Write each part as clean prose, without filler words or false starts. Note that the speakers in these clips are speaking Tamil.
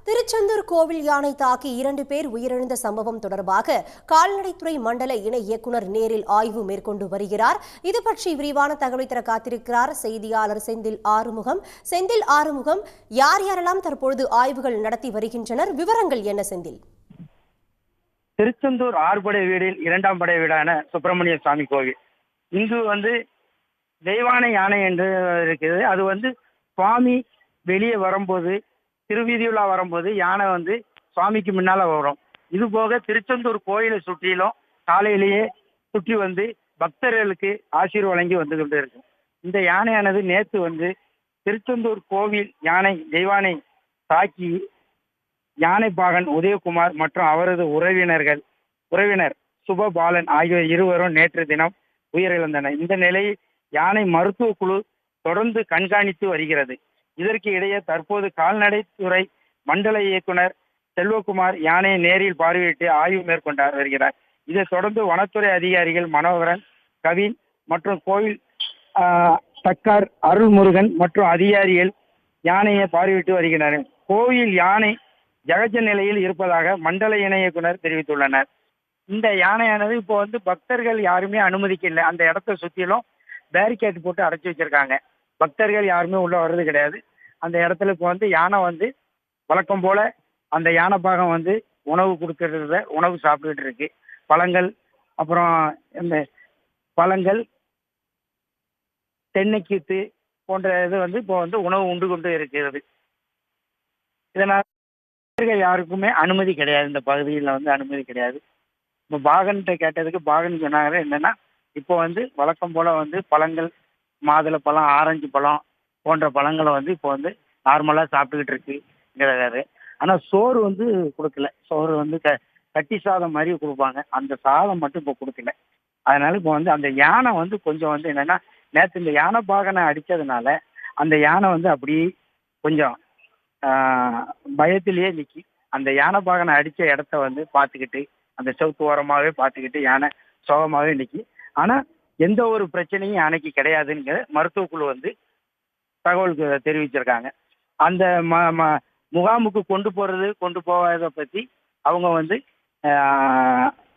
திருச்செந்தூர் கோவில் யானை தாக்கி 2 பேர் உயிரிழந்த சம்பவம் தொடர்பாக கால்நடைத்துறை மண்டல இணை இயக்குநர் நேரில் ஆய்வு மேற்கொண்டு வருகிறார். இது பற்றி விரிவான தகவலை தர காத்திருக்கிறார் செய்தியாளர் செந்தில் ஆறுமுகம். யார் யாரெல்லாம் தற்பொழுது ஆய்வுகள் நடத்தி வருகின்றனர்? விவரங்கள் என்ன செந்தில்? திருச்செந்தூர் ஆறுபடை வீடில் 2ஆம் படை வீடான சுப்பிரமணிய சுவாமி கோவில். இங்கு தெய்வானை யானை என்று இருக்குது. அது சுவாமி வெளியே வரும்போது, திருவீதியுலா வரும்போது யானை சுவாமிக்கு முன்னால வரும். இது போக திருச்செந்தூர் கோயிலை சுற்றிலும் காலையிலேயே சுற்றி பக்தர்களுக்கு ஆசீர் வழங்கி வந்து கொண்டு இருக்கும். இந்த யானையானது நேற்று திருச்செந்தூர் கோவில் யானை தெய்வானை தாக்கி யானை பாகன் உதயகுமார் மற்றும் அவரது உறவினர் சுபபாலன் ஆகிய இருவரும் நேற்று தினம் உயிரிழந்தனர். இந்த நிலையில் யானை மருத்துவ குழு தொடர்ந்து கண்காணித்து வருகிறது. இதற்கு இடையே தற்போது கால்நடைத்துறை மண்டல இயக்குனர் செல்வகுமார் யானையை நேரில் பார்வையிட்டு ஆய்வு மேற்கொண்டார் வருகிறார். இதைத் தொடர்ந்து வனத்துறை அதிகாரிகள் மனோகரன், கவின் மற்றும் கோயில் தக்கார் அருள்முருகன் மற்றும் அதிகாரிகள் யானையை பார்வையிட்டு வருகின்றனர். கோயில் யானை ஜகஜ நிலையில் இருப்பதாக மண்டல இணை இயக்குனர் தெரிவித்துள்ளனர். இந்த யானையானது இப்போ பக்தர்கள் யாருமே அனுமதிக்கல. அந்த இடத்தை சுற்றிலும் பேரிகேட் போட்டு அடைச்சி வச்சிருக்காங்க. பக்தர்கள் யாருமே உள்ள வர்றது கிடையாது. அந்த இடத்துல இப்போ யானை வழக்கம் போல அந்த யானை பாகம் உணவு கொடுக்கறத உணவு சாப்பிட்டுட்டு இருக்கு. பழங்கள், அப்புறம் இந்த பழங்கள், தென்னைக்கீத்து போன்ற இது இப்போ உணவு உண்டு கொண்டு இருக்கிறது. இதனால் யாருக்குமே அனுமதி கிடையாது. இந்த பகுதியில் அனுமதி கிடையாது. இப்போ பாகன்கிட்ட கேட்டதுக்கு பாகன் சொன்னாங்க என்னன்னா, இப்போ வழக்கம் போல பழங்கள், மாதுளை பழம், ஆரஞ்சு பழம் போன்ற பழங்களை இப்போ நார்மலாக சாப்பிட்டுக்கிட்டு இருக்குங்கிறாரு. ஆனால் சோறு கொடுக்கல. சோறு கட்டி சாதம் மாதிரி கொடுப்பாங்க. அந்த சாதம் மட்டும் இப்போ கொடுக்கல. அதனால இப்போ அந்த யானை கொஞ்சம் என்னன்னா, நேற்று இந்த யானை பாகனை அடித்ததுனால அந்த யானை அப்படியே கொஞ்சம் பயத்திலேயே நிற்கி அந்த யானை பாகனை அடித்த இடத்த பார்த்துக்கிட்டு, அந்த செவுத்து ஓரமாகவே பார்த்துக்கிட்டு யானை சோகமாகவே நிற்கி. ஆனால் எந்த ஒரு பிரச்சனையும் யானைக்கு கிடையாதுங்கிற மருத்துவ குழு தகவலுக்கு தெரிவிச்சிருக்காங்க. அந்த முகாமுக்கு கொண்டு போவதை பற்றி அவங்க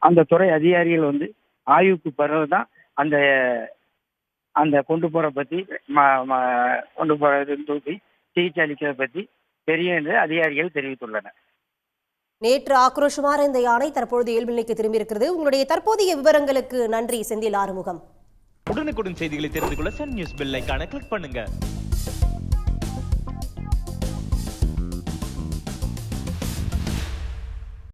அந்த துறை அதிகாரிகள் ஆய்வுக்கு பிறகு தான் அந்த கொண்டு போகிற பற்றி கொண்டு போகிறது சிகிச்சை அளிக்கிறத பற்றி தெரியும் என்று அதிகாரிகள் தெரிவித்துள்ளனர். நேற்று ஆக்ரோஷமான இந்த யானை தற்பொழுது இயல்பு நிலைக்கு திரும்பியிருக்கிறது. உங்களுடைய தற்போதைய விவரங்களுக்கு நன்றி செந்தில் ஆறுமுகம். உடனுக்குடன் செய்திகளை தெரிந்து கொள்ள சன் நியூஸ் பெல் ஐகானை கிளிக் பண்ணுங்க.